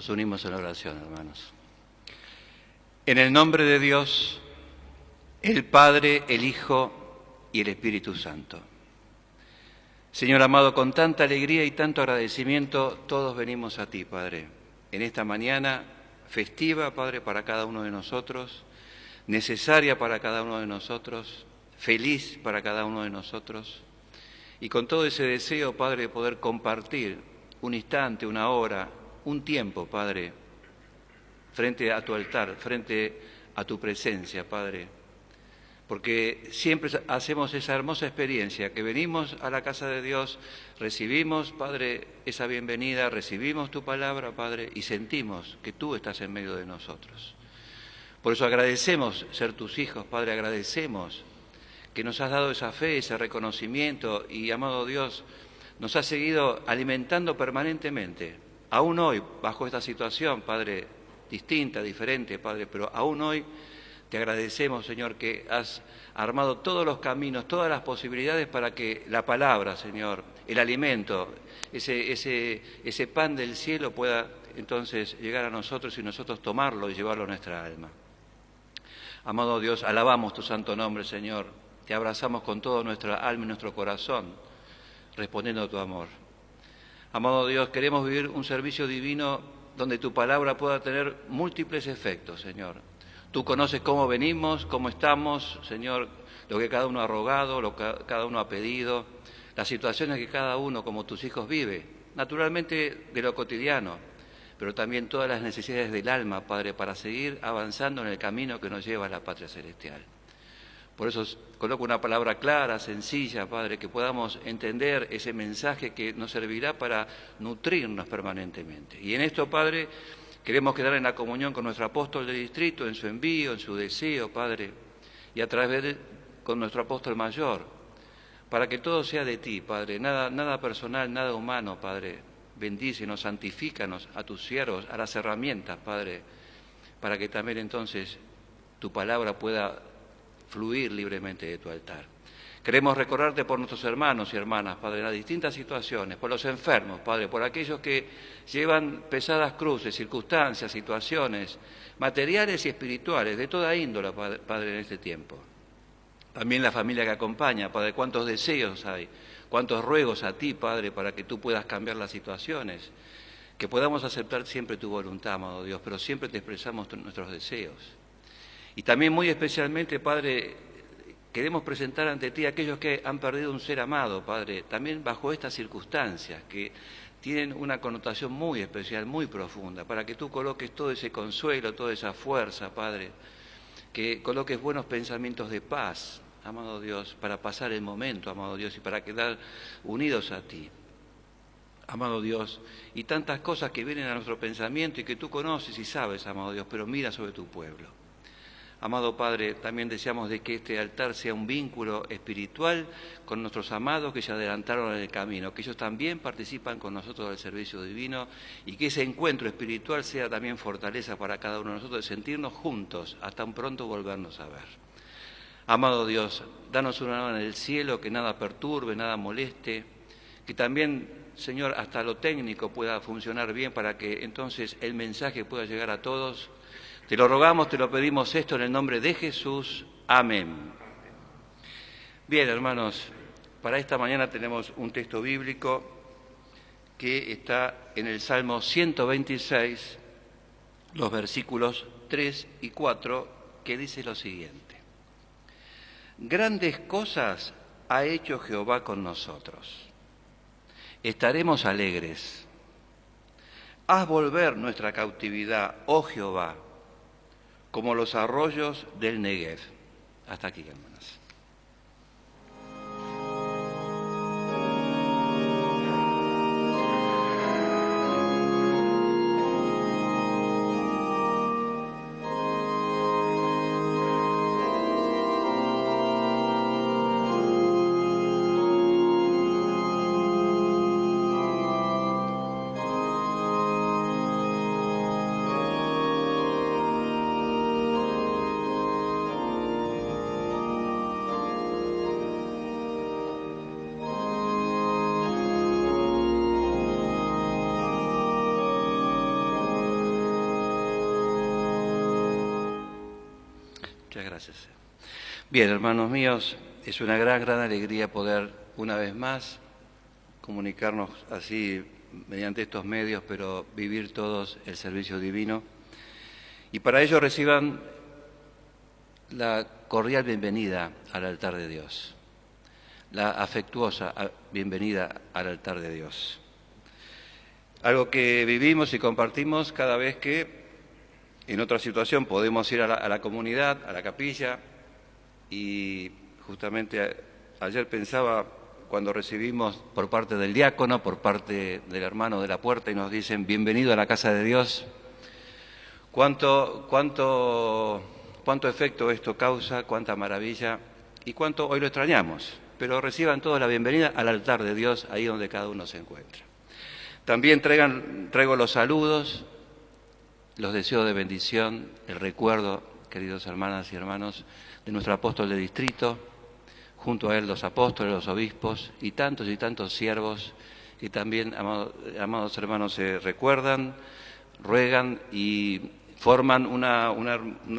Nos unimos en la oración, hermanos. En el nombre de Dios, el Padre, el Hijo y el Espíritu Santo. Señor amado, con tanta alegría y tanto agradecimiento, todos venimos a ti, Padre, en esta mañana festiva, Padre, para cada uno de nosotros, necesaria para cada uno de nosotros, feliz para cada uno de nosotros, y con todo ese deseo, Padre, de poder compartir un instante, una hora, un tiempo, Padre, frente a tu altar, frente a tu presencia, Padre, porque siempre hacemos esa hermosa experiencia, que venimos a la casa de Dios, recibimos, Padre, esa bienvenida, recibimos tu palabra, Padre, y sentimos que tú estás en medio de nosotros. Por eso agradecemos ser tus hijos, Padre, agradecemos que nos has dado esa fe, ese reconocimiento, y, amado Dios, nos has seguido alimentando permanentemente. Aún hoy, bajo esta situación, Padre, distinta, diferente, Padre, pero aún hoy te agradecemos, Señor, que has armado todos los caminos, todas las posibilidades para que la palabra, Señor, el alimento, ese pan del cielo pueda entonces llegar a nosotros y nosotros tomarlo y llevarlo a nuestra alma. Amado Dios, alabamos tu santo nombre, Señor. Te abrazamos con toda nuestra alma y nuestro corazón, respondiendo a tu amor. Amado Dios, queremos vivir un servicio divino donde tu palabra pueda tener múltiples efectos, Señor. Tú conoces cómo venimos, cómo estamos, Señor, lo que cada uno ha rogado, lo que cada uno ha pedido, las situaciones que cada uno, como tus hijos, vive, naturalmente de lo cotidiano, pero también todas las necesidades del alma, Padre, para seguir avanzando en el camino que nos lleva a la patria celestial. Por eso coloco una palabra clara, sencilla, Padre, que podamos entender ese mensaje que nos servirá para nutrirnos permanentemente. Y en esto, Padre, queremos quedar en la comunión con nuestro apóstol de distrito, en su envío, en su deseo, Padre, y a través de con nuestro apóstol mayor, para que todo sea de ti, Padre, nada personal, nada humano, Padre. Bendícenos, santifícanos a tus siervos, a las herramientas, Padre, para que también entonces tu palabra pueda fluir libremente de tu altar. Queremos recordarte por nuestros hermanos y hermanas, Padre, en las distintas situaciones, por los enfermos, Padre, por aquellos que llevan pesadas cruces, circunstancias, situaciones materiales y espirituales, de toda índole, Padre, en este tiempo. También la familia que acompaña, Padre, cuántos deseos hay, cuántos ruegos a ti, Padre, para que tú puedas cambiar las situaciones, que podamos aceptar siempre tu voluntad, amado Dios, pero siempre te expresamos nuestros deseos. Y también muy especialmente, Padre, queremos presentar ante ti a aquellos que han perdido un ser amado, Padre, también bajo estas circunstancias que tienen una connotación muy especial, muy profunda, para que tú coloques todo ese consuelo, toda esa fuerza, Padre, que coloques buenos pensamientos de paz, amado Dios, para pasar el momento, amado Dios, y para quedar unidos a ti, amado Dios, y tantas cosas que vienen a nuestro pensamiento y que tú conoces y sabes, amado Dios, pero mira sobre tu pueblo. Amado Padre, también deseamos de que este altar sea un vínculo espiritual con nuestros amados que se adelantaron en el camino, que ellos también participan con nosotros del servicio divino y que ese encuentro espiritual sea también fortaleza para cada uno de nosotros de sentirnos juntos hasta un pronto volvernos a ver. Amado Dios, danos una mano en el cielo, que nada perturbe, nada moleste, que también, Señor, hasta lo técnico pueda funcionar bien para que entonces el mensaje pueda llegar a todos. Te lo rogamos, te lo pedimos esto en el nombre de Jesús. Amén. Bien, hermanos, para esta mañana tenemos un texto bíblico que está en el Salmo 126, los versículos 3 y 4, que dice lo siguiente. Grandes cosas ha hecho Jehová con nosotros. Estaremos alegres. Haz volver nuestra cautividad, oh Jehová, como los arroyos del Negev. Hasta aquí, hermanas. Siéntese. Bien, hermanos míos, es una gran alegría poder una vez más comunicarnos así mediante estos medios, pero vivir todos el servicio divino. Y para ello reciban la cordial bienvenida al altar de Dios, la afectuosa bienvenida al altar de Dios. Algo que vivimos y compartimos cada vez que en otra situación podemos ir a la comunidad, a la capilla, y justamente ayer pensaba cuando recibimos por parte del diácono, por parte del hermano de la puerta y nos dicen bienvenido a la casa de Dios, cuánto efecto esto causa, cuánta maravilla y cuánto hoy lo extrañamos, pero reciban todos la bienvenida al altar de Dios, ahí donde cada uno se encuentra. También traigo los saludos, los deseos de bendición, el recuerdo, queridos hermanas y hermanos, de nuestro apóstol de distrito, junto a él los apóstoles, los obispos y tantos siervos que también, amados hermanos, se recuerdan, ruegan y forman una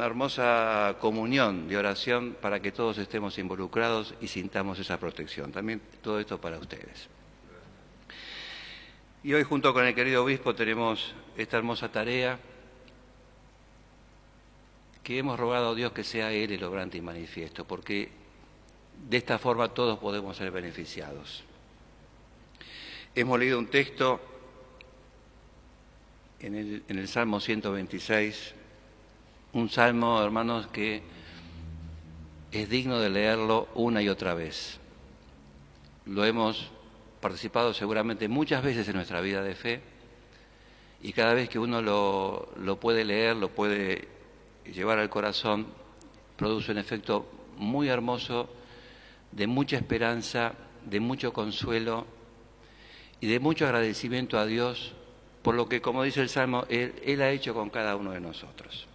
hermosa comunión de oración para que todos estemos involucrados y sintamos esa protección. También todo esto para ustedes. Y hoy junto con el querido obispo tenemos esta hermosa tarea que hemos rogado a Dios que sea Él el obrante y manifiesto, porque de esta forma todos podemos ser beneficiados. Hemos leído un texto en el Salmo 126, un salmo, hermanos, que es digno de leerlo una y otra vez. Lo hemos participado seguramente muchas veces en nuestra vida de fe y cada vez que uno lo puede leer, lo puede llevar al corazón, produce un efecto muy hermoso de mucha esperanza, de mucho consuelo y de mucho agradecimiento a Dios por lo que, como dice el Salmo, Él ha hecho con cada uno de nosotros.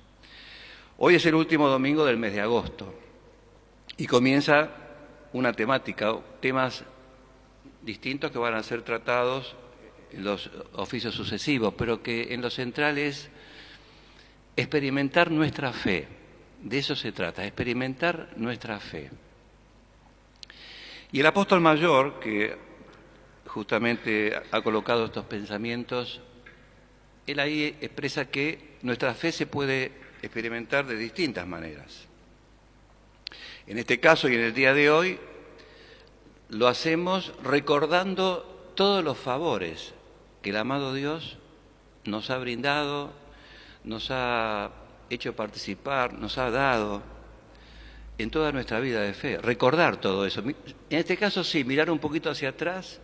Hoy es el último domingo del mes de agosto y comienza una temática, temas distintos que van a ser tratados en los oficios sucesivos, pero que en lo central es experimentar nuestra fe. De eso se trata, experimentar nuestra fe. Y el apóstol mayor, que justamente ha colocado estos pensamientos, él ahí expresa que nuestra fe se puede experimentar de distintas maneras. En este caso y en el día de hoy, lo hacemos recordando todos los favores que el amado Dios nos ha brindado, nos ha hecho participar, nos ha dado en toda nuestra vida de fe. Recordar todo eso. En este caso sí, mirar un poquito hacia atrás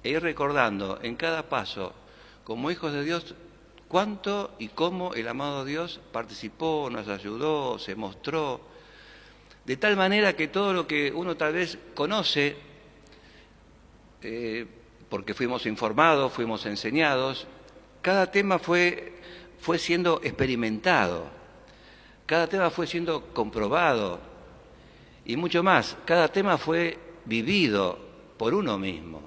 e ir recordando en cada paso, como hijos de Dios, cuánto y cómo el amado Dios participó, nos ayudó, se mostró, de tal manera que todo lo que uno tal vez conoce, porque fuimos informados, fuimos enseñados, cada tema fue siendo experimentado, cada tema fue siendo comprobado y mucho más, cada tema fue vivido por uno mismo.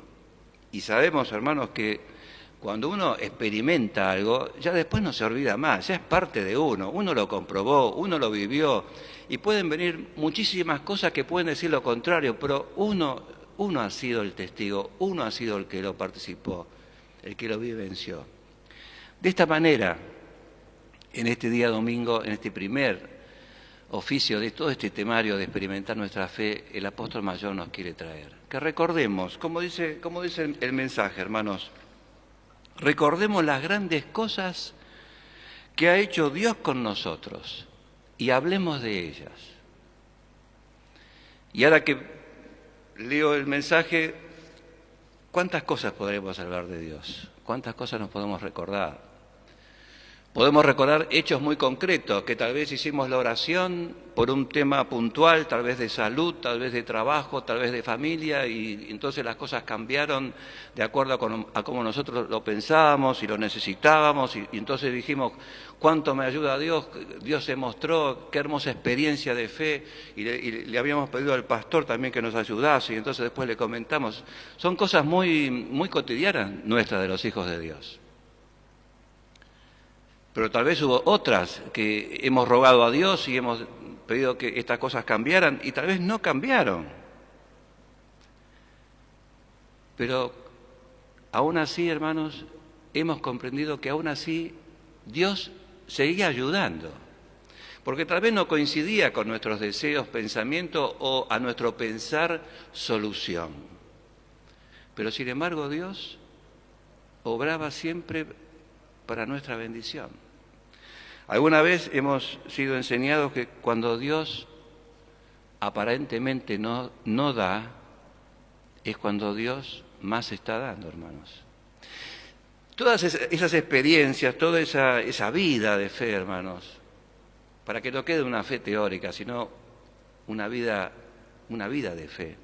Y sabemos, hermanos, que cuando uno experimenta algo, ya después no se olvida más, ya es parte de uno lo comprobó, uno lo vivió, y pueden venir muchísimas cosas que pueden decir lo contrario, pero uno ha sido el testigo, uno ha sido el que lo participó, el que lo vivenció. De esta manera, en este día domingo, en este primer oficio de todo este temario de experimentar nuestra fe, el apóstol mayor nos quiere traer. Que recordemos, como dice el mensaje, hermanos, recordemos las grandes cosas que ha hecho Dios con nosotros y hablemos de ellas. Y ahora que leo el mensaje, ¿cuántas cosas podremos hablar de Dios? ¿Cuántas cosas nos podemos recordar? Podemos recordar hechos muy concretos, que tal vez hicimos la oración por un tema puntual, tal vez de salud, tal vez de trabajo, tal vez de familia, y entonces las cosas cambiaron de acuerdo a cómo nosotros lo pensábamos y lo necesitábamos, y entonces dijimos, ¿cuánto me ayuda Dios? Dios se mostró, qué hermosa experiencia de fe, y le habíamos pedido al pastor también que nos ayudase, y entonces después le comentamos. Son cosas muy cotidianas nuestras de los hijos de Dios. Pero tal vez hubo otras que hemos rogado a Dios y hemos pedido que estas cosas cambiaran y tal vez no cambiaron. Pero aún así, hermanos, hemos comprendido que aún así Dios seguía ayudando. Porque tal vez no coincidía con nuestros deseos, pensamientos o a nuestro pensar solución. Pero sin embargo Dios obraba siempre para nuestra bendición. Alguna vez hemos sido enseñados que cuando Dios aparentemente no da, es cuando Dios más está dando, hermanos. Todas esas experiencias, toda esa vida de fe, hermanos, para que no quede una fe teórica, sino una vida de fe,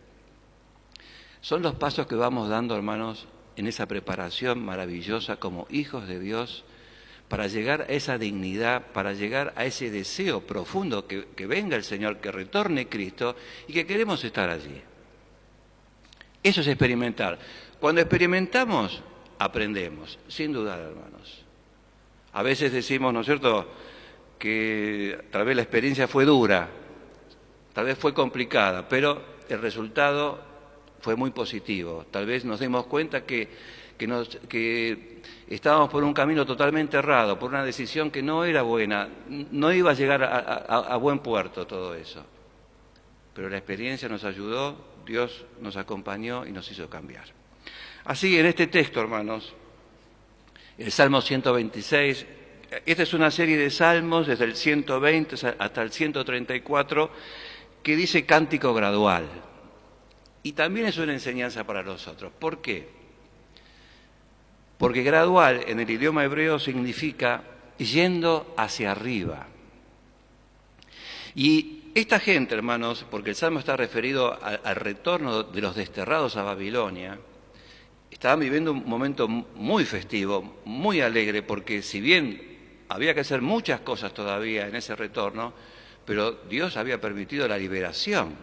son los pasos que vamos dando, hermanos, en esa preparación maravillosa como hijos de Dios, para llegar a esa dignidad, para llegar a ese deseo profundo que venga el Señor, que retorne Cristo y que queremos estar allí. Eso es experimentar. Cuando experimentamos, aprendemos, sin dudar, hermanos. A veces decimos, ¿no es cierto?, que tal vez la experiencia fue dura, tal vez fue complicada, pero el resultado fue muy positivo. Tal vez nos dimos cuenta que estábamos por un camino totalmente errado, por una decisión que no era buena, no iba a llegar a buen puerto todo eso. Pero la experiencia nos ayudó, Dios nos acompañó y nos hizo cambiar. Así, en este texto, hermanos, el Salmo 126, esta es una serie de salmos desde el 120 hasta el 134 que dice cántico gradual. Y también es una enseñanza para nosotros. ¿Por qué? Porque gradual en el idioma hebreo significa yendo hacia arriba. Y esta gente, hermanos, porque el Salmo está referido al retorno de los desterrados a Babilonia, estaban viviendo un momento muy festivo, muy alegre, porque si bien había que hacer muchas cosas todavía en ese retorno, pero Dios había permitido la liberación.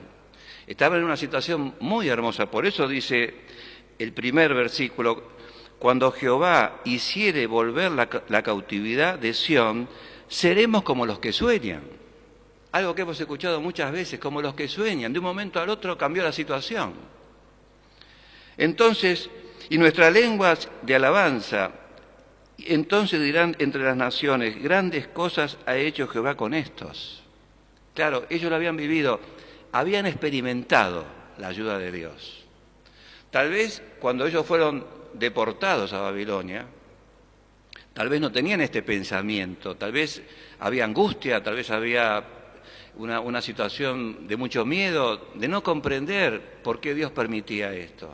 Estaban en una situación muy hermosa, por eso dice el primer versículo: cuando Jehová hiciere volver la cautividad de Sión, seremos como los que sueñan. Algo que hemos escuchado muchas veces, como los que sueñan, de un momento al otro cambió la situación. Entonces, y nuestras lenguas de alabanza, entonces dirán entre las naciones, grandes cosas ha hecho Jehová con estos. Claro, ellos lo habían vivido, habían experimentado la ayuda de Dios. Tal vez cuando ellos fueron deportados a Babilonia, tal vez no tenían este pensamiento, tal vez había angustia, tal vez había una situación de mucho miedo, de no comprender por qué Dios permitía esto.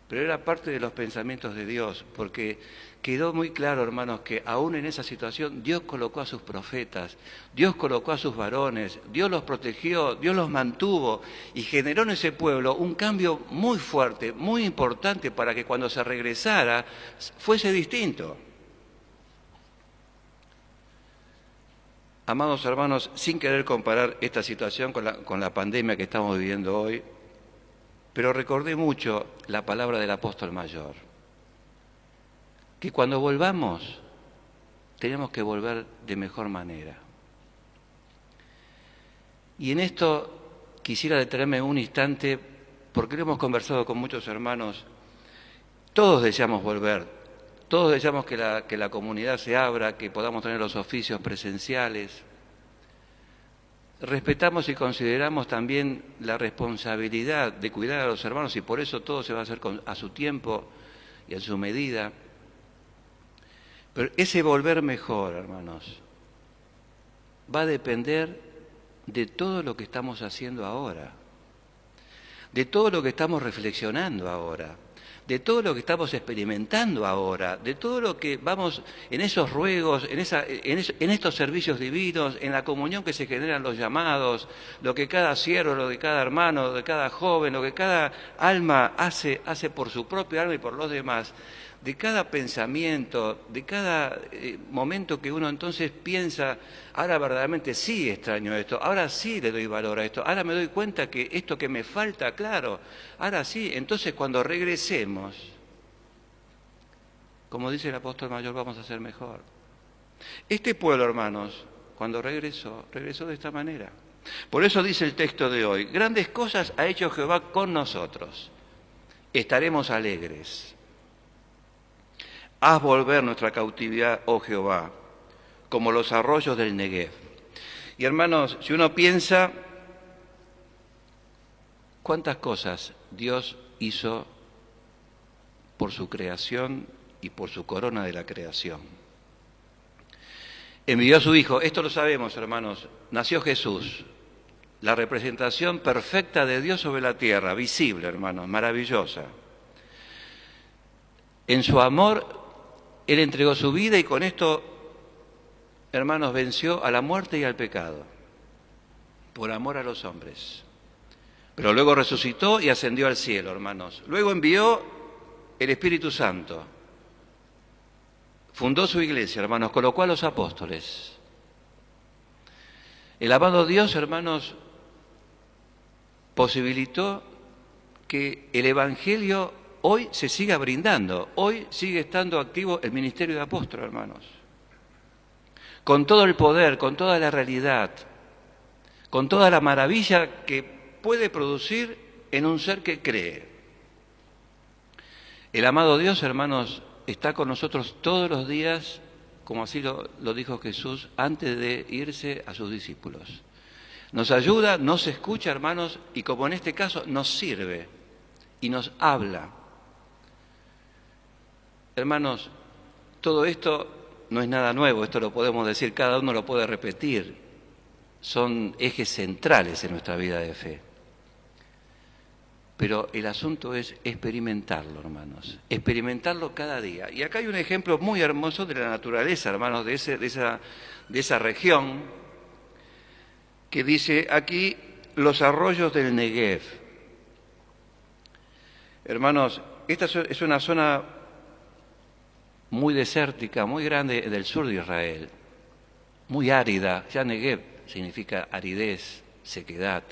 Pero era parte de los pensamientos de Dios, porque quedó muy claro, hermanos, que aún en esa situación Dios colocó a sus profetas, Dios colocó a sus varones, Dios los protegió, Dios los mantuvo y generó en ese pueblo un cambio muy fuerte, muy importante para que cuando se regresara fuese distinto. Amados hermanos, sin querer comparar esta situación con la pandemia que estamos viviendo hoy, pero recordé mucho la palabra del apóstol mayor, que cuando volvamos tenemos que volver de mejor manera. Y en esto quisiera detenerme un instante, porque lo hemos conversado con muchos hermanos. Todos deseamos volver, todos deseamos que la comunidad se abra, que podamos tener los oficios presenciales. Respetamos y consideramos también la responsabilidad de cuidar a los hermanos y por eso todo se va a hacer a su tiempo y a su medida. Pero ese volver mejor, hermanos, va a depender de todo lo que estamos haciendo ahora, de todo lo que estamos reflexionando ahora, de todo lo que estamos experimentando ahora, de todo lo que vamos en esos ruegos, en estos servicios divinos, en la comunión que se generan los llamados, lo que cada siervo, lo que cada hermano, lo que cada joven, lo que cada alma hace por su propia alma y por los demás, de cada pensamiento, de cada momento que uno entonces piensa, ahora verdaderamente sí extraño esto, ahora sí le doy valor a esto, ahora me doy cuenta que esto que me falta, claro, ahora sí, entonces cuando regresemos, como dice el apóstol mayor, vamos a ser mejor. Este pueblo, hermanos, cuando regresó de esta manera. Por eso dice el texto de hoy, grandes cosas ha hecho Jehová con nosotros, estaremos alegres. Haz volver nuestra cautividad, oh Jehová, como los arroyos del Negev. Y hermanos, si uno piensa cuántas cosas Dios hizo por su creación y por su corona de la creación. Envió a su Hijo, esto lo sabemos, hermanos, nació Jesús, la representación perfecta de Dios sobre la tierra, visible, hermanos, maravillosa. En su amor, Él entregó su vida y con esto, hermanos, venció a la muerte y al pecado, por amor a los hombres. Pero luego resucitó y ascendió al cielo, hermanos. Luego envió el Espíritu Santo. Fundó su iglesia, hermanos, colocó a los apóstoles. El amado Dios, hermanos, posibilitó que el Evangelio hoy se siga brindando. Hoy sigue estando activo el ministerio de apóstol, hermanos. Con todo el poder, con toda la realidad, con toda la maravilla que puede producir en un ser que cree. El amado Dios, hermanos, está con nosotros todos los días, como así lo dijo Jesús antes de irse a sus discípulos. Nos ayuda, nos escucha, hermanos, y como en este caso nos sirve y nos habla. Hermanos, todo esto no es nada nuevo, esto lo podemos decir, cada uno lo puede repetir. Son ejes centrales en nuestra vida de fe. Pero el asunto es experimentarlo, hermanos, experimentarlo cada día. Y acá hay un ejemplo muy hermoso de la naturaleza, hermanos, de esa región, que dice aquí los arroyos del Negev. Hermanos, esta es una zona muy desértica, muy grande del sur de Israel, muy árida. Ya Negev significa aridez, sequedad.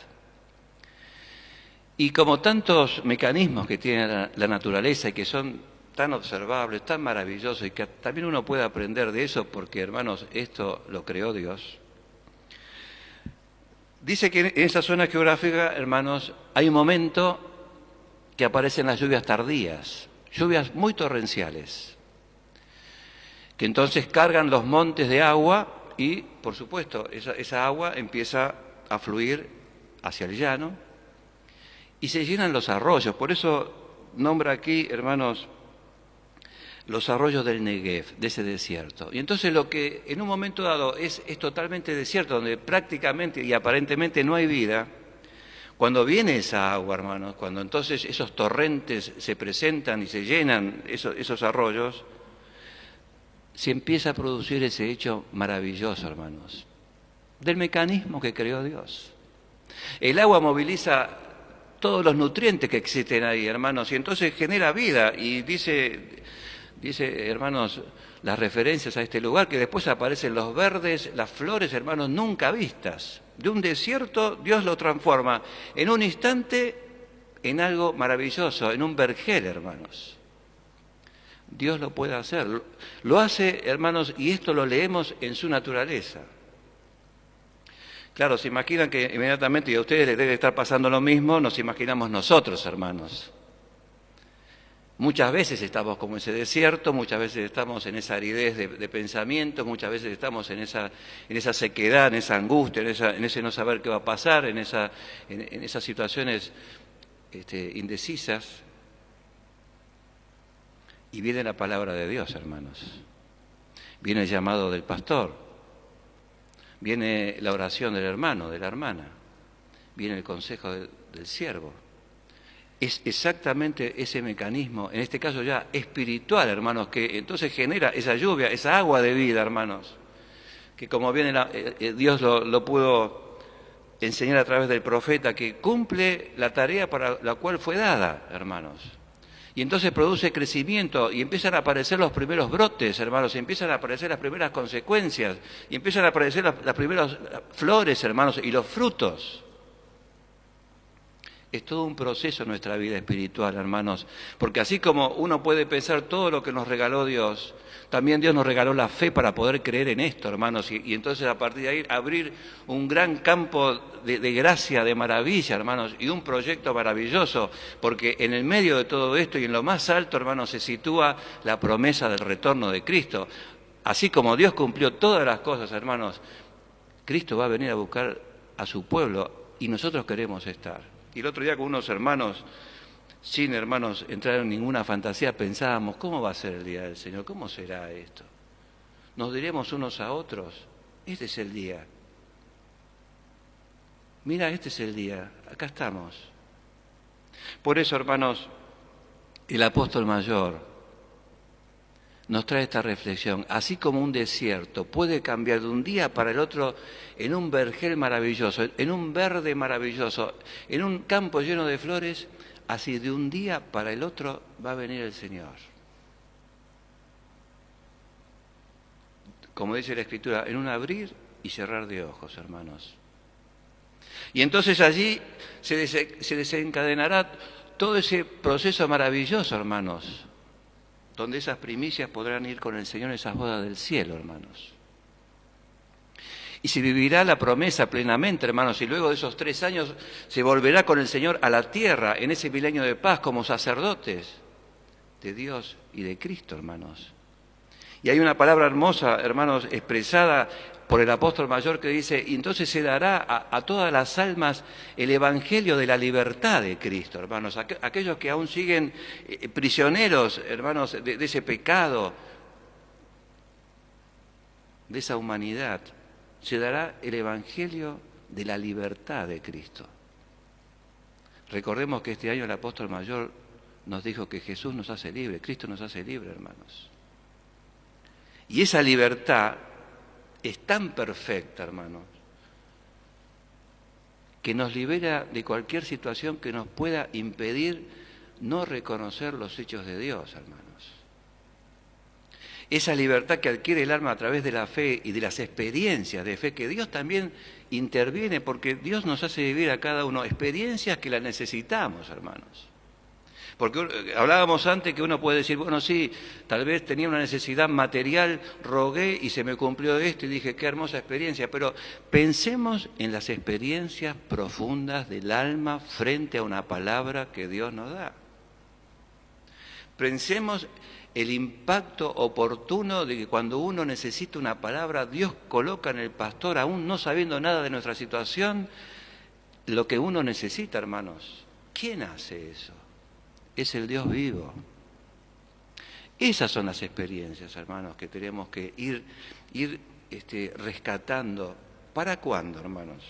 Y como tantos mecanismos que tiene la naturaleza y que son tan observables, tan maravillosos y que también uno puede aprender de eso porque, hermanos, esto lo creó Dios. Dice que en esa zona geográfica, hermanos, hay un momento que aparecen las lluvias tardías, lluvias muy torrenciales, que entonces cargan los montes de agua y, por supuesto, esa agua empieza a fluir hacia el llano y se llenan los arroyos. Por eso nombra aquí, hermanos, los arroyos del Negev, de ese desierto. Y entonces lo que en un momento dado es totalmente desierto, donde prácticamente y aparentemente no hay vida, cuando viene esa agua, hermanos, cuando entonces esos torrentes se presentan y se llenan esos arroyos, se empieza a producir ese hecho maravilloso, hermanos, del mecanismo que creó Dios. El agua moviliza todos los nutrientes que existen ahí, hermanos, y entonces genera vida. Y dice, hermanos, las referencias a este lugar, que después aparecen los verdes, las flores, hermanos, nunca vistas. De un desierto Dios lo transforma en un instante en algo maravilloso, en un vergel, hermanos. Dios lo puede hacer. Lo hace, hermanos, y esto lo leemos en su naturaleza. Claro, se imaginan que inmediatamente, y a ustedes les debe estar pasando lo mismo, nos imaginamos nosotros, hermanos. Muchas veces estamos como ese desierto, muchas veces estamos en esa aridez de pensamientos, muchas veces estamos en esa sequedad, en esa angustia, en ese no saber qué va a pasar, en esas situaciones indecisas. Y viene la palabra de Dios, hermanos. Viene el llamado del pastor. Viene la oración del hermano, de la hermana. Viene el consejo del siervo. Es exactamente ese mecanismo, en este caso ya espiritual, hermanos, que entonces genera esa lluvia, esa agua de vida, hermanos, que como bien Dios lo pudo enseñar a través del profeta, que cumple la tarea para la cual fue dada, hermanos. Y entonces produce crecimiento y empiezan a aparecer los primeros brotes, hermanos, y empiezan a aparecer las primeras consecuencias, y empiezan a aparecer las primeras flores, hermanos, y los frutos. Es todo un proceso en nuestra vida espiritual, hermanos. Porque así como uno puede pensar todo lo que nos regaló Dios, también Dios nos regaló la fe para poder creer en esto, hermanos. Y entonces a partir de ahí abrir un gran campo de gracia, de maravilla, hermanos, y un proyecto maravilloso. Porque en el medio de todo esto y en lo más alto, hermanos, se sitúa la promesa del retorno de Cristo. Así como Dios cumplió todas las cosas, hermanos, Cristo va a venir a buscar a su pueblo y nosotros queremos estar. Y el otro día con unos hermanos, sin hermanos entrar en ninguna fantasía, pensábamos, ¿cómo va a ser el día del Señor? ¿Cómo será esto? Nos diremos unos a otros, este es el día. Mira, este es el día, acá estamos. Por eso, hermanos, el apóstol mayor nos trae esta reflexión. Así como un desierto puede cambiar de un día para el otro en un vergel maravilloso, en un verde maravilloso, en un campo lleno de flores, así de un día para el otro va a venir el Señor. Como dice la Escritura, en un abrir y cerrar de ojos, hermanos. Y entonces allí se desencadenará todo ese proceso maravilloso, hermanos, donde esas primicias podrán ir con el Señor en esas bodas del cielo, hermanos. Y se vivirá la promesa plenamente, hermanos, y luego de esos 3 años se volverá con el Señor a la tierra, en ese milenio de paz, como sacerdotes de Dios y de Cristo, hermanos. Y hay una palabra hermosa, hermanos, expresada por el apóstol mayor que dice, y entonces se dará a todas las almas el evangelio de la libertad de Cristo, hermanos. Aquellos que aún siguen prisioneros, hermanos, de ese pecado, de esa humanidad, se dará el evangelio de la libertad de Cristo. Recordemos que este año el apóstol mayor nos dijo que Jesús nos hace libre, Cristo nos hace libre, hermanos. Y esa libertad es tan perfecta, hermanos, que nos libera de cualquier situación que nos pueda impedir no reconocer los hechos de Dios, hermanos. Esa libertad que adquiere el alma a través de la fe y de las experiencias de fe, que Dios también interviene, porque Dios nos hace vivir a cada uno experiencias que las necesitamos, hermanos. Porque hablábamos antes que uno puede decir, bueno, sí, tal vez tenía una necesidad material, rogué y se me cumplió esto y dije, qué hermosa experiencia, pero pensemos en las experiencias profundas del alma frente a una palabra que Dios nos da. Pensemos el impacto oportuno de que cuando uno necesita una palabra, Dios coloca en el pastor, aún no sabiendo nada de nuestra situación, lo que uno necesita, hermanos. ¿Quién hace eso? Es el Dios vivo. Esas son las experiencias, hermanos, que tenemos que ir rescatando. ¿Para cuándo, hermanos?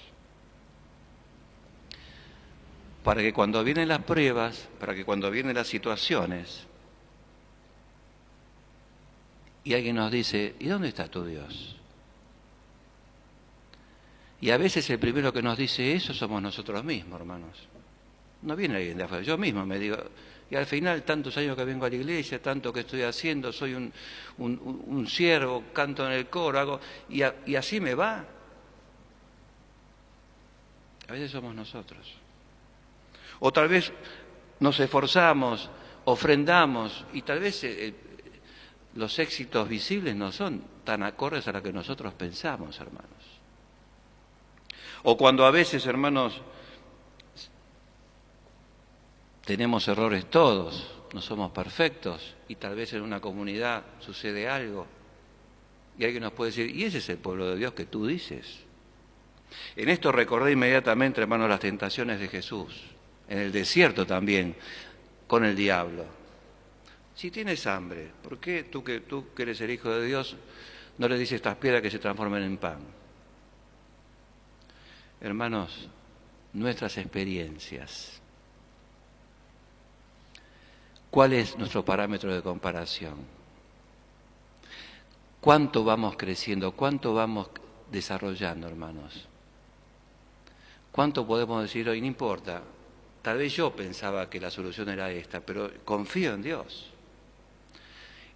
Para que cuando vienen las pruebas, para que cuando vienen las situaciones, y alguien nos dice, ¿y dónde está tu Dios? Y a veces el primero que nos dice eso somos nosotros mismos, hermanos. No viene alguien de afuera, yo mismo me digo, y al final tantos años que vengo a la iglesia, tanto que estoy haciendo, soy un siervo, canto en el coro, hago, y así me va. A veces somos nosotros. O tal vez nos esforzamos, ofrendamos, y tal vez los éxitos visibles no son tan acordes a lo que nosotros pensamos, hermanos. O cuando a veces, hermanos, tenemos errores todos, no somos perfectos, y tal vez en una comunidad sucede algo, y alguien nos puede decir, ¿y ese es el pueblo de Dios que tú dices? En esto recordé inmediatamente, hermanos, las tentaciones de Jesús, en el desierto también, con el diablo. Si tienes hambre, ¿por qué tú que eres el Hijo de Dios no le dices estas piedras que se transformen en pan? Hermanos, nuestras experiencias. ¿Cuál es nuestro parámetro de comparación? ¿Cuánto vamos creciendo? ¿Cuánto vamos desarrollando, hermanos? ¿Cuánto podemos decir hoy? No importa, tal vez yo pensaba que la solución era esta, pero confío en Dios.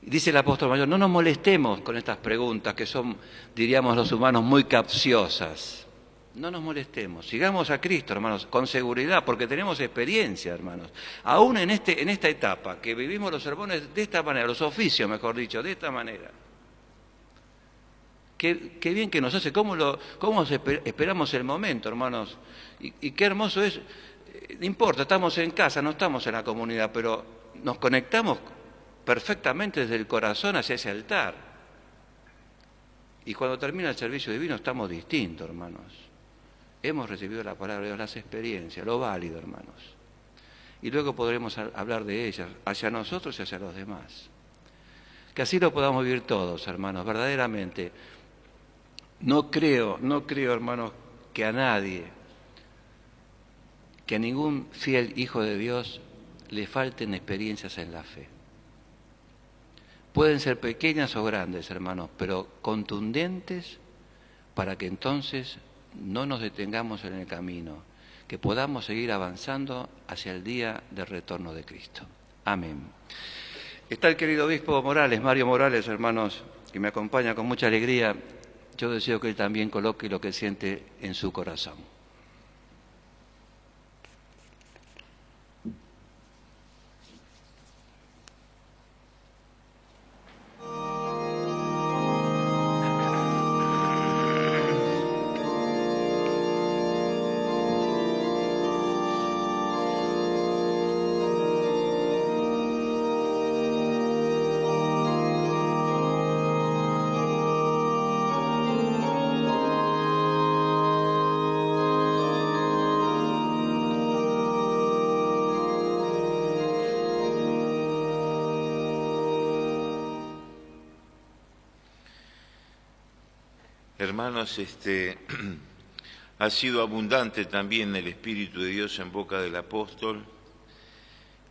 Y dice el apóstol mayor, no nos molestemos con estas preguntas que son, diríamos los humanos, muy capciosas. no nos molestemos, sigamos a Cristo, hermanos, con seguridad, porque tenemos experiencia, hermanos. Aún en esta etapa, que vivimos los sermones de esta manera, los oficios, mejor dicho, de esta manera. Qué bien que nos hace, cómo esperamos el momento, hermanos, y qué hermoso es. No importa, estamos en casa, no estamos en la comunidad, pero nos conectamos perfectamente desde el corazón hacia ese altar. Y cuando termina el servicio divino estamos distintos, hermanos. Hemos recibido la palabra de Dios, las experiencias, lo válido, hermanos. Y luego podremos hablar de ellas, hacia nosotros y hacia los demás. Que así lo podamos vivir todos, hermanos, verdaderamente. No creo, hermanos, que a nadie, que a ningún fiel hijo de Dios le falten experiencias en la fe. Pueden ser pequeñas o grandes, hermanos, pero contundentes para que entonces no nos detengamos en el camino, que podamos seguir avanzando hacia el día del retorno de Cristo. Amén. Está el querido obispo Morales, Mario Morales, hermanos, que me acompaña con mucha alegría. Yo deseo que él también coloque lo que siente en su corazón. Hermanos, ha sido abundante también el Espíritu de Dios en boca del apóstol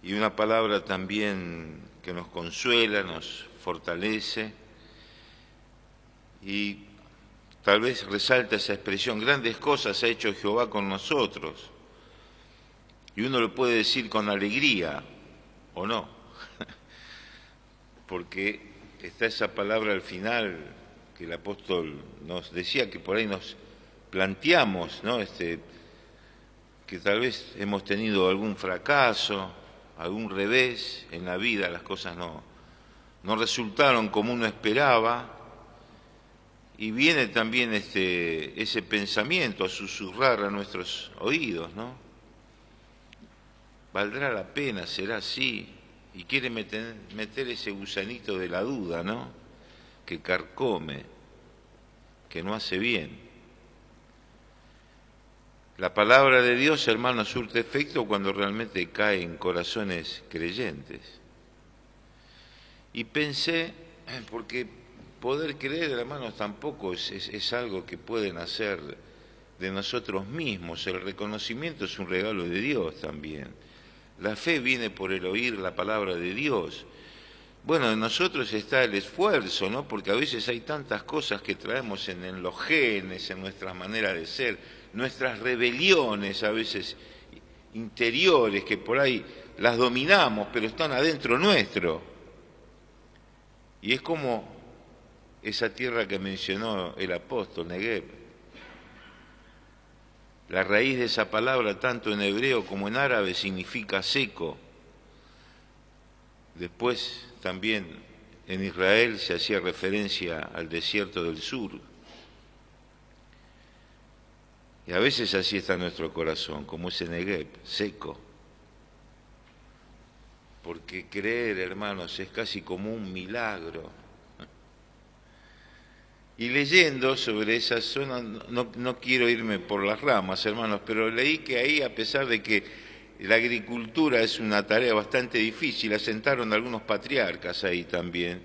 y una palabra también que nos consuela, nos fortalece y tal vez resalta esa expresión: grandes cosas ha hecho Jehová con nosotros. Y uno lo puede decir con alegría, ¿o no? Porque está esa palabra al final que el apóstol nos decía, que por ahí nos planteamos, ¿no? Que tal vez hemos tenido algún fracaso, algún revés en la vida, las cosas no resultaron como uno esperaba, y viene también ese pensamiento a susurrar a nuestros oídos, ¿no? ¿Valdrá la pena? ¿Será así? Y quiere meter ese gusanito de la duda, ¿no? Que carcome, que no hace bien. La palabra de Dios, hermanos, surte efecto cuando realmente cae en corazones creyentes. Y pensé, porque poder creer, hermanos, tampoco es algo que pueden hacer de nosotros mismos. El reconocimiento es un regalo de Dios también. La fe viene por el oír la palabra de Dios. Bueno, en nosotros está el esfuerzo, ¿no? Porque a veces hay tantas cosas que traemos en los genes, en nuestras maneras de ser, nuestras rebeliones a veces interiores, que por ahí las dominamos, pero están adentro nuestro. Y es como esa tierra que mencionó el apóstol, Negev. La raíz de esa palabra, tanto en hebreo como en árabe, significa seco. Después también en Israel se hacía referencia al desierto del sur. Y a veces así está nuestro corazón, como ese Negev, seco. Porque creer, hermanos, es casi como un milagro. Y leyendo sobre esa zona, no quiero irme por las ramas, hermanos, pero leí que ahí, a pesar de que la agricultura es una tarea bastante difícil, asentaron algunos patriarcas ahí también,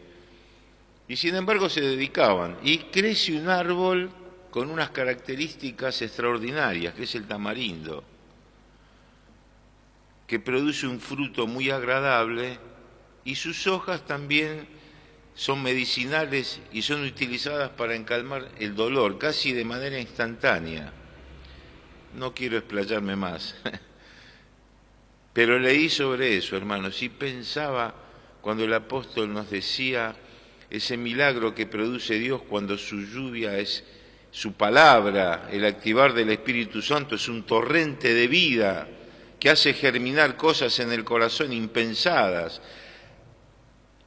y sin embargo se dedicaban, y crece un árbol con unas características extraordinarias, que es el tamarindo, que produce un fruto muy agradable, y sus hojas también son medicinales y son utilizadas para encalmar el dolor, casi de manera instantánea. No quiero explayarme más. Pero leí sobre eso, hermanos, y pensaba cuando el apóstol nos decía ese milagro que produce Dios cuando su lluvia es su palabra, el activar del Espíritu Santo es un torrente de vida que hace germinar cosas en el corazón impensadas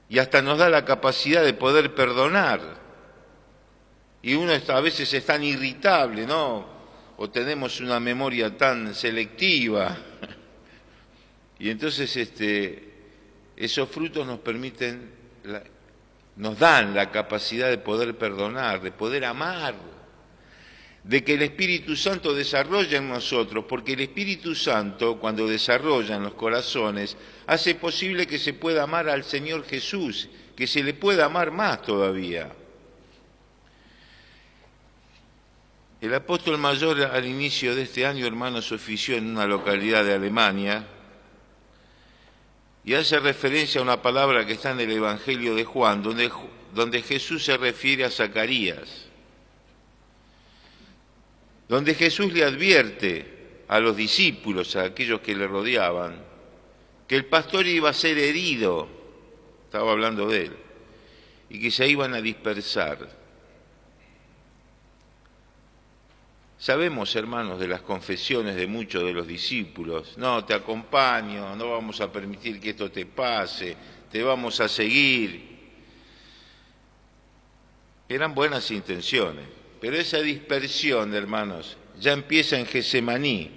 y hasta nos da la capacidad de poder perdonar. Y uno a veces es tan irritable, ¿no? O tenemos una memoria tan selectiva. Y entonces esos frutos nos permiten, nos dan la capacidad de poder perdonar, de poder amar, de que el Espíritu Santo desarrolla en nosotros, porque el Espíritu Santo, cuando desarrolla en los corazones, hace posible que se pueda amar al Señor Jesús, que se le pueda amar más todavía. El apóstol mayor al inicio de este año, hermanos, ofició en una localidad de Alemania y hace referencia a una palabra que está en el Evangelio de Juan, donde Jesús se refiere a Zacarías, donde Jesús le advierte a los discípulos, a aquellos que le rodeaban, que el pastor iba a ser herido, estaba hablando de él, y que se iban a dispersar. Sabemos, hermanos, de las confesiones de muchos de los discípulos: no, te acompaño, no vamos a permitir que esto te pase, te vamos a seguir. Eran buenas intenciones, pero esa dispersión, hermanos, ya empieza en Getsemaní.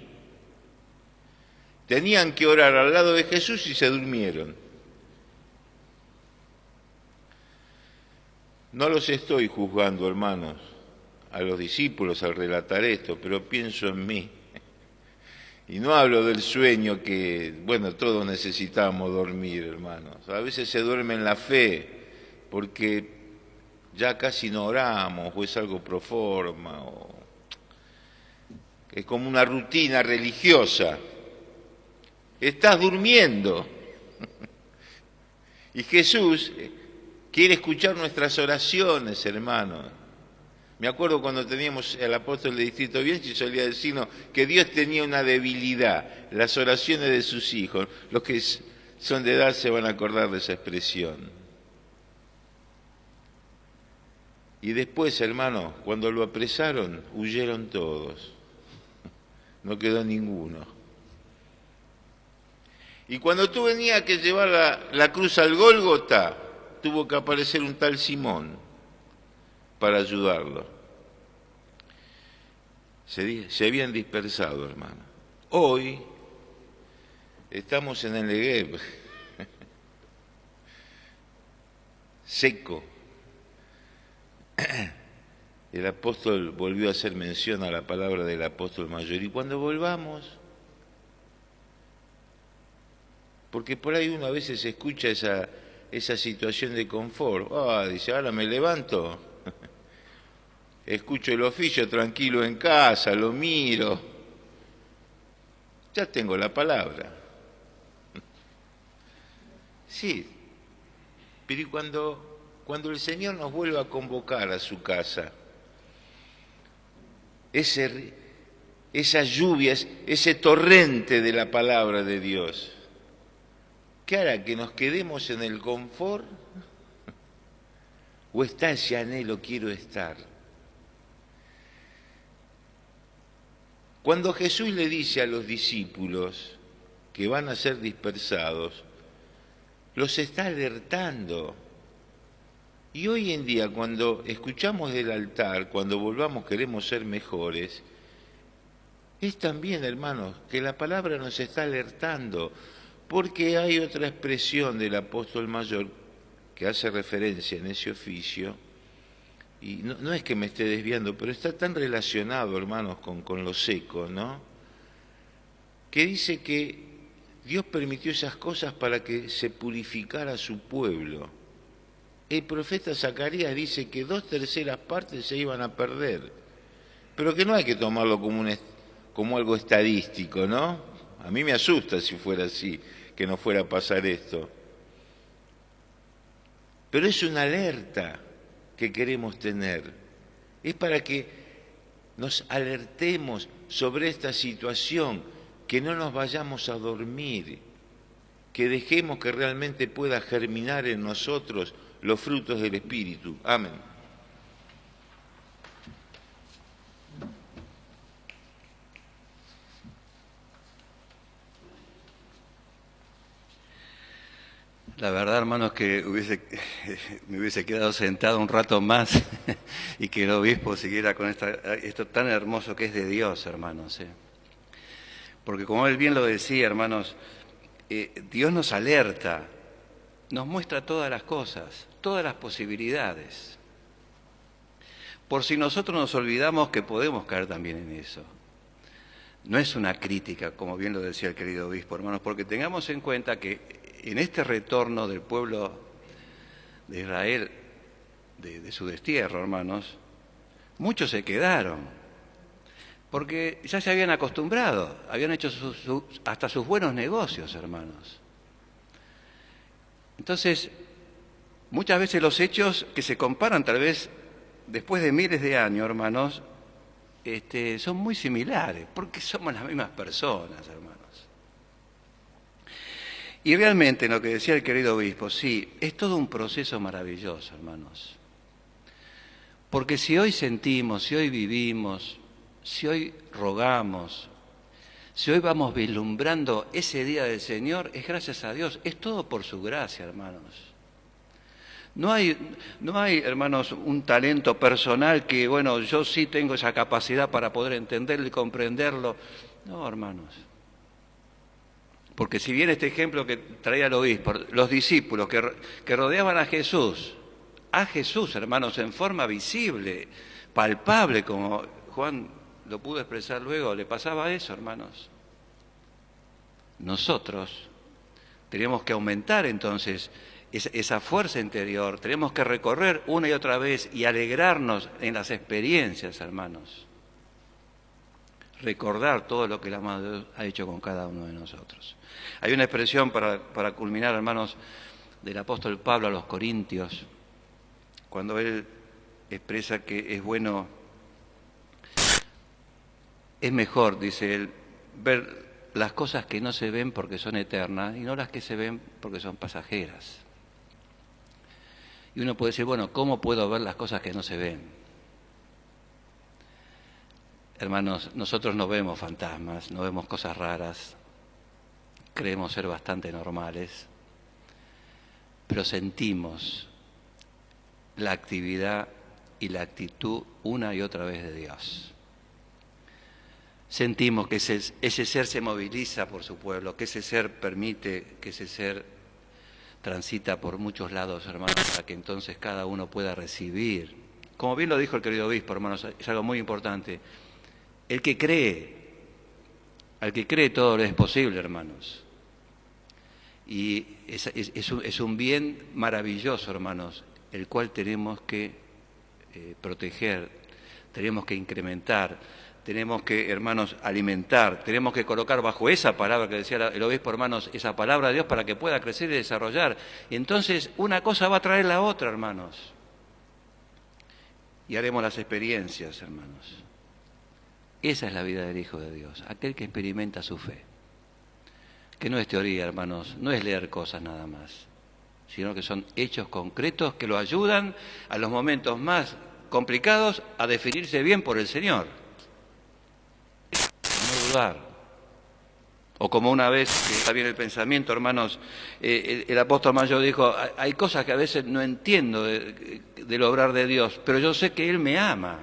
Tenían que orar al lado de Jesús y se durmieron. No los estoy juzgando, hermanos, a los discípulos al relatar esto, pero pienso en mí. Y no hablo del sueño que, bueno, todos necesitamos dormir, hermanos. A veces se duerme en la fe, porque ya casi no oramos, o es algo pro forma, o es como una rutina religiosa. Estás durmiendo. Y Jesús quiere escuchar nuestras oraciones, hermanos. Me acuerdo cuando teníamos al apóstol de Distrito Bianchi, solía decirnos que Dios tenía una debilidad, las oraciones de sus hijos. Los que son de edad se van a acordar de esa expresión. Y después, hermano, cuando lo apresaron, huyeron todos. No quedó ninguno. Y cuando tú venías que llevar la cruz al Gólgota, tuvo que aparecer un tal Simón para ayudarlo. Se habían dispersado, hermano. Hoy estamos en el Negev, seco. El apóstol volvió a hacer mención a la palabra del apóstol mayor. Y cuando volvamos, porque por ahí uno a veces escucha esa situación de confort. Dice, ahora me levanto, escucho el oficio tranquilo en casa, lo miro, ya tengo la palabra. Sí, pero ¿y cuando el Señor nos vuelva a convocar a su casa? Esas lluvias, ese torrente de la palabra de Dios, ¿qué hará? ¿Que nos quedemos en el confort? ¿O está ese anhelo, quiero estar? Cuando Jesús le dice a los discípulos que van a ser dispersados, los está alertando. Y hoy en día, cuando escuchamos del altar, cuando volvamos queremos ser mejores, es también, hermanos, que la palabra nos está alertando, porque hay otra expresión del apóstol mayor que hace referencia en ese oficio, y no es que me esté desviando, pero está tan relacionado, hermanos, con lo seco, ¿no? Que dice que Dios permitió esas cosas para que se purificara su pueblo. El profeta Zacarías dice que 2/3 partes se iban a perder, pero que no hay que tomarlo como algo estadístico, ¿no? A mí me asusta si fuera así, que no fuera a pasar esto. Pero es una alerta que queremos tener. Es para que nos alertemos sobre esta situación, que no nos vayamos a dormir, que dejemos que realmente pueda germinar en nosotros los frutos del Espíritu. Amén. La verdad, hermanos, que me hubiese quedado sentado un rato más y que el obispo siguiera con esto tan hermoso que es de Dios, hermanos. Porque como él bien lo decía, hermanos, Dios nos alerta, nos muestra todas las cosas, todas las posibilidades. Por si nosotros nos olvidamos que podemos caer también en eso. No es una crítica, como bien lo decía el querido obispo, hermanos, porque tengamos en cuenta que en este retorno del pueblo de Israel, de su destierro, hermanos, muchos se quedaron, porque ya se habían acostumbrado, habían hecho hasta sus buenos negocios, hermanos. Entonces, muchas veces los hechos que se comparan tal vez después de miles de años, hermanos, son muy similares, porque somos las mismas personas, hermanos. Y realmente lo que decía el querido obispo, sí, es todo un proceso maravilloso, hermanos. Porque si hoy sentimos, si hoy vivimos, si hoy rogamos, si hoy vamos vislumbrando ese día del Señor, es gracias a Dios, es todo por su gracia, hermanos. No hay, hermanos, un talento personal que, bueno, yo sí tengo esa capacidad para poder entenderlo y comprenderlo. No, hermanos. Porque si bien este ejemplo que traía el obispo, los discípulos que rodeaban a Jesús, hermanos, en forma visible, palpable, como Juan lo pudo expresar luego, le pasaba eso, hermanos. Nosotros tenemos que aumentar entonces esa fuerza interior, tenemos que recorrer una y otra vez y alegrarnos en las experiencias, hermanos. Recordar todo lo que el amado Dios ha hecho con cada uno de nosotros. Hay una expresión para culminar, hermanos, del apóstol Pablo a los Corintios, cuando él expresa que es bueno, es mejor, dice él, ver las cosas que no se ven porque son eternas y no las que se ven porque son pasajeras. Y uno puede decir, bueno, ¿cómo puedo ver las cosas que no se ven? Hermanos, nosotros no vemos fantasmas, no vemos cosas raras, creemos ser bastante normales, pero sentimos la actividad y la actitud una y otra vez de Dios. Sentimos que ese ser se moviliza por su pueblo, que ese ser permite, que ese ser transita por muchos lados, hermanos, para que entonces cada uno pueda recibir. Como bien lo dijo el querido obispo, hermanos, es algo muy importante. El que cree, al que cree todo le es posible, hermanos. Y es un bien maravilloso, hermanos, el cual tenemos que proteger, tenemos que incrementar, tenemos que, hermanos, alimentar, tenemos que colocar bajo esa palabra que decía el obispo, hermanos, esa palabra de Dios para que pueda crecer y desarrollar. Y entonces una cosa va a traer la otra, hermanos. Y haremos las experiencias, hermanos. Esa es la vida del Hijo de Dios, aquel que experimenta su fe. Que no es teoría, hermanos, no es leer cosas nada más, sino que son hechos concretos que lo ayudan a los momentos más complicados a definirse bien por el Señor. No dudar. O como una vez, que está bien el pensamiento, hermanos, el apóstol Mayor dijo, hay cosas que a veces no entiendo del obrar de Dios, pero yo sé que Él me ama.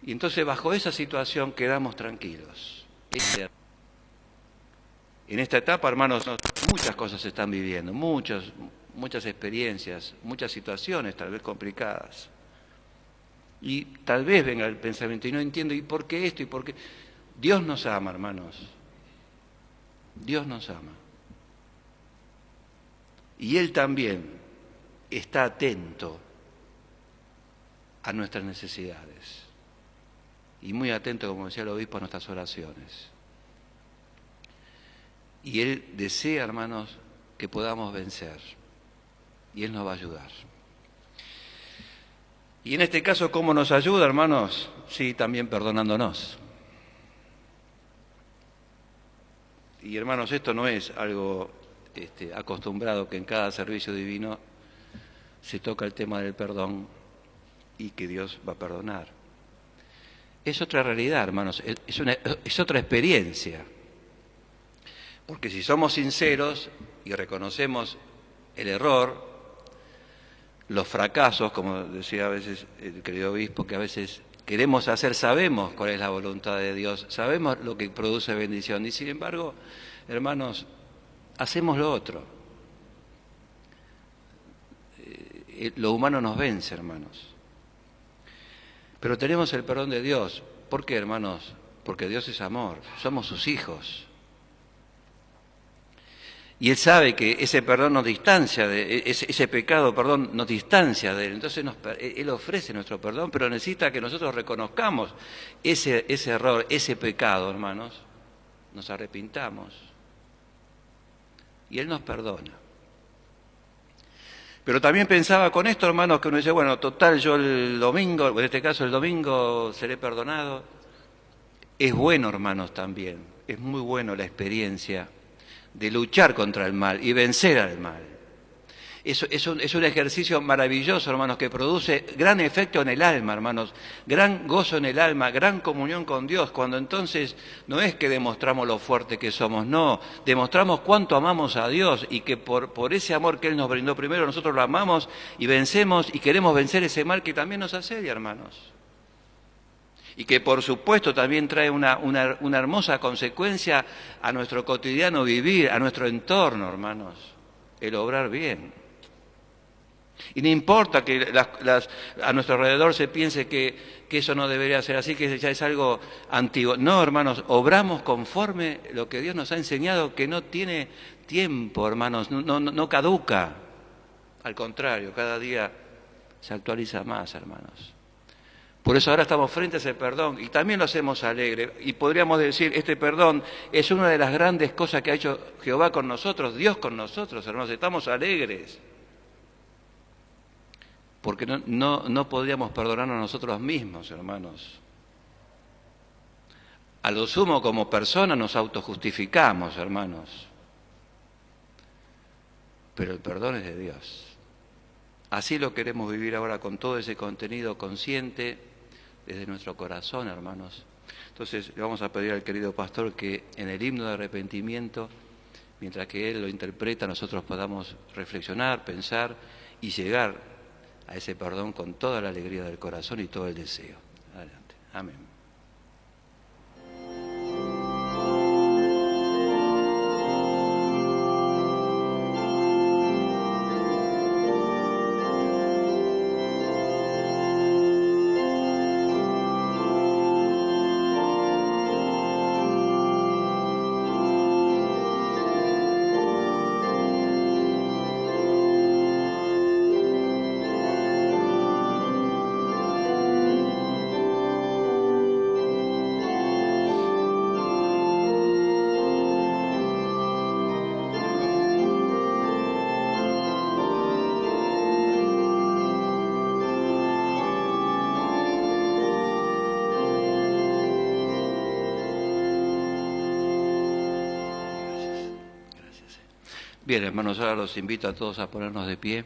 Y entonces bajo esa situación quedamos tranquilos. En esta etapa, hermanos, muchas cosas se están viviendo, muchas experiencias, muchas situaciones tal vez complicadas. Y tal vez venga el pensamiento y no entiendo, ¿y por qué esto? ¿Y por qué? Dios nos ama, hermanos. Dios nos ama. Y Él también está atento a nuestras necesidades. Y muy atento, como decía el obispo, a nuestras oraciones. Y Él desea, hermanos, que podamos vencer. Y Él nos va a ayudar. Y en este caso, ¿cómo nos ayuda, hermanos? Sí, también perdonándonos. Y hermanos, esto no es algo acostumbrado, que en cada servicio divino se toca el tema del perdón y que Dios va a perdonar. Es otra realidad, hermanos, es otra experiencia. Porque si somos sinceros y reconocemos el error, los fracasos, como decía a veces el querido obispo, que a veces queremos hacer, sabemos cuál es la voluntad de Dios, sabemos lo que produce bendición, y sin embargo, hermanos, hacemos lo otro. Lo humano nos vence, hermanos. Pero tenemos el perdón de Dios. ¿Por qué, hermanos? Porque Dios es amor, somos sus hijos. Y Él sabe que ese perdón nos distancia, ese pecado, perdón, nos distancia de Él. Entonces Él ofrece nuestro perdón, pero necesita que nosotros reconozcamos ese error, ese pecado, hermanos. Nos arrepintamos. Y Él nos perdona. Pero también pensaba con esto, hermanos, que uno dice, bueno, total, yo el domingo, en este caso el domingo, seré perdonado. Es bueno, hermanos, también. Es muy bueno la experiencia de luchar contra el mal y vencer al mal. Es un ejercicio maravilloso, hermanos, que produce gran efecto en el alma, hermanos, gran gozo en el alma, gran comunión con Dios, cuando entonces no es que demostramos lo fuerte que somos, no, demostramos cuánto amamos a Dios y que por ese amor que Él nos brindó primero, nosotros lo amamos y vencemos y queremos vencer ese mal que también nos asedia, hermanos. Y que por supuesto también trae una hermosa consecuencia a nuestro cotidiano vivir, a nuestro entorno, hermanos, el obrar bien. Y no importa que a nuestro alrededor se piense que eso no debería ser así, que ya es algo antiguo. No, hermanos, obramos conforme lo que Dios nos ha enseñado, que no tiene tiempo, hermanos, no caduca. Al contrario, cada día se actualiza más, hermanos. Por eso ahora estamos frente a ese perdón y también lo hacemos alegre. Y podríamos decir, este perdón es una de las grandes cosas que ha hecho Jehová con nosotros, Dios con nosotros, hermanos. Estamos alegres. Porque no podríamos perdonarnos a nosotros mismos, hermanos. A lo sumo, como personas nos autojustificamos, hermanos. Pero el perdón es de Dios. Así lo queremos vivir ahora con todo ese contenido consciente desde nuestro corazón, hermanos. Entonces le vamos a pedir al querido pastor que en el himno de arrepentimiento, mientras que él lo interpreta, nosotros podamos reflexionar, pensar y llegar a ese perdón con toda la alegría del corazón y todo el deseo. Adelante. Amén. Bien, hermanos, ahora los invito a todos a ponernos de pie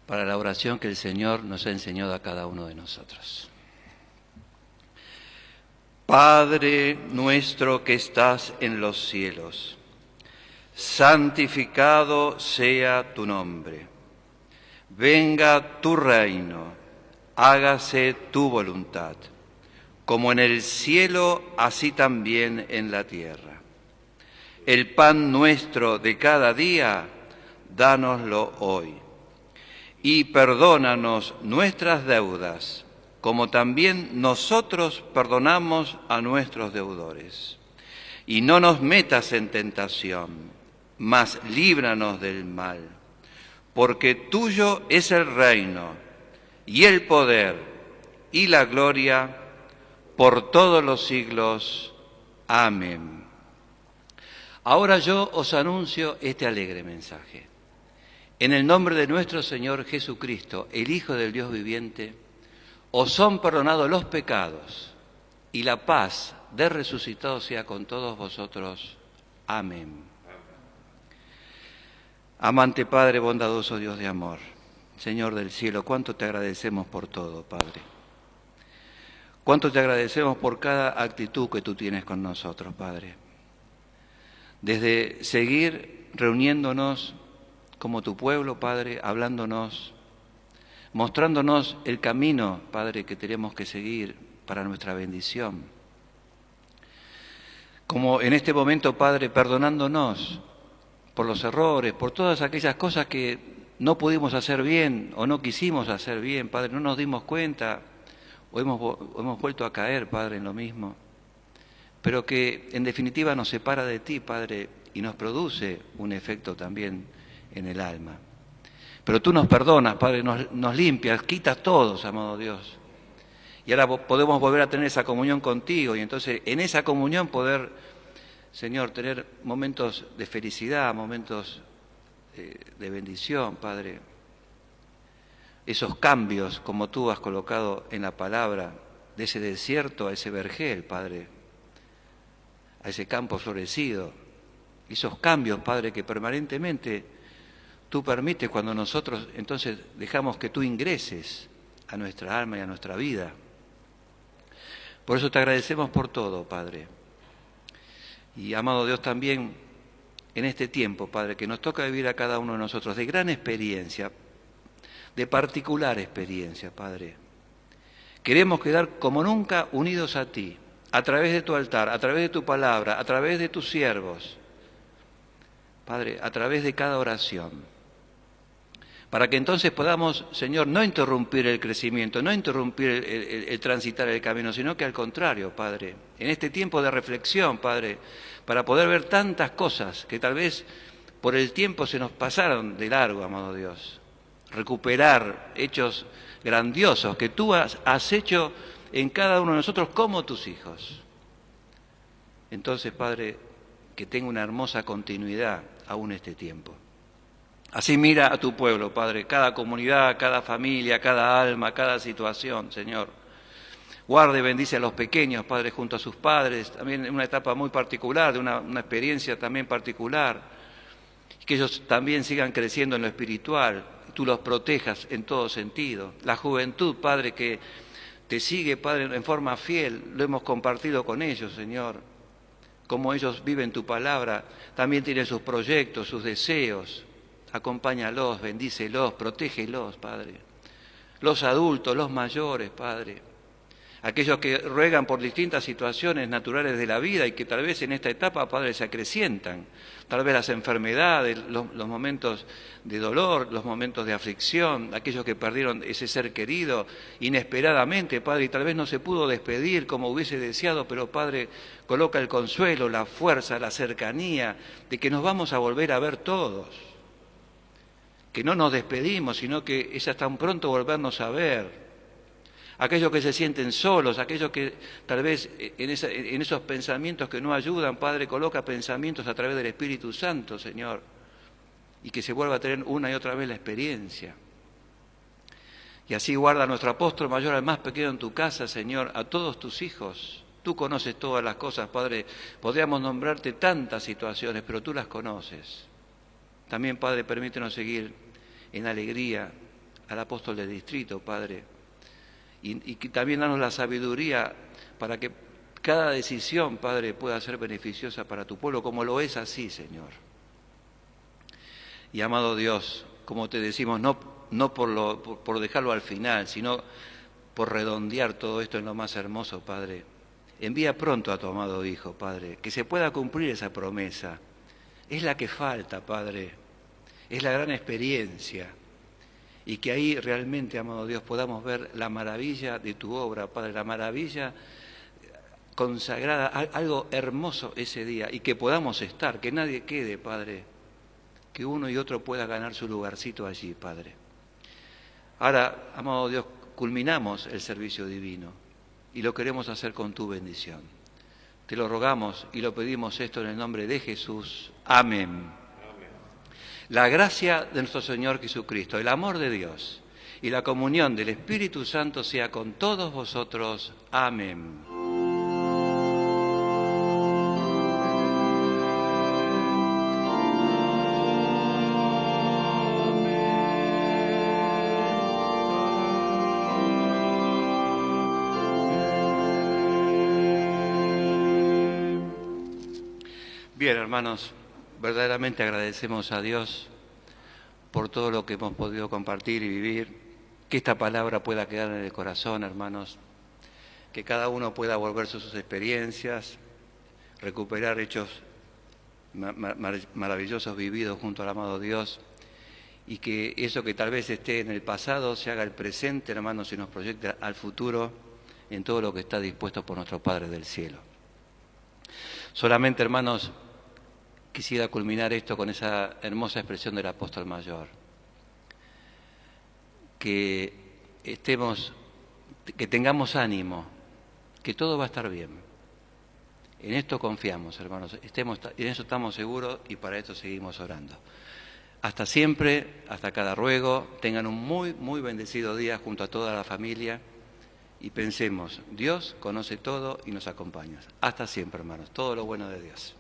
para la oración que el Señor nos ha enseñado a cada uno de nosotros. Padre nuestro que estás en los cielos, santificado sea tu nombre. Venga tu reino, hágase tu voluntad, como en el cielo, así también en la tierra. El pan nuestro de cada día, dánoslo hoy. Y perdónanos nuestras deudas, como también nosotros perdonamos a nuestros deudores. Y no nos metas en tentación, mas líbranos del mal. Porque tuyo es el reino, y el poder, y la gloria, por todos los siglos. Amén. Ahora yo os anuncio este alegre mensaje. En el nombre de nuestro Señor Jesucristo, el Hijo del Dios viviente, os son perdonados los pecados y la paz del resucitado sea con todos vosotros. Amén. Amante Padre, bondadoso Dios de amor, Señor del cielo, cuánto te agradecemos por todo, Padre. Cuánto te agradecemos por cada actitud que tú tienes con nosotros, Padre. desde seguir reuniéndonos como tu pueblo, Padre, hablándonos, mostrándonos el camino, Padre, que tenemos que seguir para nuestra bendición. Como en este momento, Padre, perdonándonos por los errores, por todas aquellas cosas que no pudimos hacer bien o no quisimos hacer bien, Padre, no nos dimos cuenta o hemos vuelto a caer, Padre, en lo mismo, pero que en definitiva nos separa de ti, Padre, y nos produce un efecto también en el alma. Pero tú nos perdonas, Padre, nos limpias, quitas todos, amado Dios. Y ahora podemos volver a tener esa comunión contigo y entonces en esa comunión poder, Señor, tener momentos de felicidad, momentos de bendición, Padre. Esos cambios, como tú has colocado en la palabra, de ese desierto a ese vergel, Padre, a ese campo florecido. Esos cambios, Padre, que permanentemente tú permites cuando nosotros entonces dejamos que tú ingreses a nuestra alma y a nuestra vida. Por eso te agradecemos por todo, Padre. Y amado Dios, también en este tiempo, Padre, que nos toca vivir a cada uno de nosotros de gran experiencia, de particular experiencia, Padre. Queremos quedar como nunca unidos a ti, a través de tu altar, a través de tu palabra, a través de tus siervos, Padre, a través de cada oración. Para que entonces podamos, Señor, no interrumpir el crecimiento, no interrumpir el transitar el camino, sino que al contrario, Padre, en este tiempo de reflexión, Padre, para poder ver tantas cosas que tal vez por el tiempo se nos pasaron de largo, amado Dios, recuperar hechos grandiosos que tú has hecho en cada uno de nosotros como tus hijos. Entonces, Padre, que tenga una hermosa continuidad aún este tiempo. Así mira a tu pueblo, Padre, cada comunidad, cada familia, cada alma, cada situación, Señor. Guarde y bendice a los pequeños, Padre, junto a sus padres, también en una etapa muy particular, de una experiencia también particular. Que ellos también sigan creciendo en lo espiritual, tú los protejas en todo sentido. La juventud, Padre, que te sigue, Padre, en forma fiel, lo hemos compartido con ellos, Señor. Como ellos viven tu palabra, también tienen sus proyectos, sus deseos. Acompáñalos, bendícelos, protégelos, Padre. Los adultos, los mayores, Padre. Aquellos que ruegan por distintas situaciones naturales de la vida y que tal vez en esta etapa, Padre, se acrecientan. Tal vez las enfermedades, los momentos de dolor, los momentos de aflicción, aquellos que perdieron ese ser querido inesperadamente, Padre, y tal vez no se pudo despedir como hubiese deseado, pero, Padre, coloca el consuelo, la fuerza, la cercanía de que nos vamos a volver a ver todos. Que no nos despedimos, sino que es hasta tan pronto volvernos a ver. Aquellos que se sienten solos, aquellos que tal vez en esos pensamientos que no ayudan, Padre, coloca pensamientos a través del Espíritu Santo, Señor, y que se vuelva a tener una y otra vez la experiencia. Y así guarda a nuestro apóstol mayor al más pequeño en tu casa, Señor, a todos tus hijos. Tú conoces todas las cosas, Padre. Podríamos nombrarte tantas situaciones, pero tú las conoces. También, Padre, permítenos seguir en alegría al apóstol del distrito, Padre, y que también danos la sabiduría para que cada decisión, Padre, pueda ser beneficiosa para tu pueblo, como lo es así, Señor. Y amado Dios, como te decimos, no por dejarlo al final, sino por redondear todo esto en lo más hermoso, Padre. Envía pronto a tu amado Hijo, Padre, que se pueda cumplir esa promesa. Es la que falta, Padre, es la gran experiencia. Y que ahí realmente, amado Dios, podamos ver la maravilla de tu obra, Padre, la maravilla consagrada, algo hermoso ese día, y que podamos estar, que nadie quede, Padre, que uno y otro pueda ganar su lugarcito allí, Padre. Ahora, amado Dios, culminamos el servicio divino y lo queremos hacer con tu bendición. Te lo rogamos y lo pedimos esto en el nombre de Jesús. Amén. La gracia de nuestro Señor Jesucristo, el amor de Dios y la comunión del Espíritu Santo sea con todos vosotros. Amén. Bien, hermanos, verdaderamente agradecemos a Dios por todo lo que hemos podido compartir y vivir, que esta palabra pueda quedar en el corazón, hermanos, que cada uno pueda volver sus experiencias, recuperar hechos maravillosos vividos junto al amado Dios, y que eso que tal vez esté en el pasado se haga el presente, hermanos, y nos proyecte al futuro en todo lo que está dispuesto por nuestro Padre del cielo. Solamente, hermanos, quisiera culminar esto con esa hermosa expresión del apóstol mayor, que tengamos ánimo, que todo va a estar bien. En esto confiamos, hermanos, en eso estamos seguros y para esto seguimos orando. Hasta siempre, hasta cada ruego, tengan un muy, muy bendecido día junto a toda la familia y pensemos, Dios conoce todo y nos acompaña. Hasta siempre, hermanos, todo lo bueno de Dios.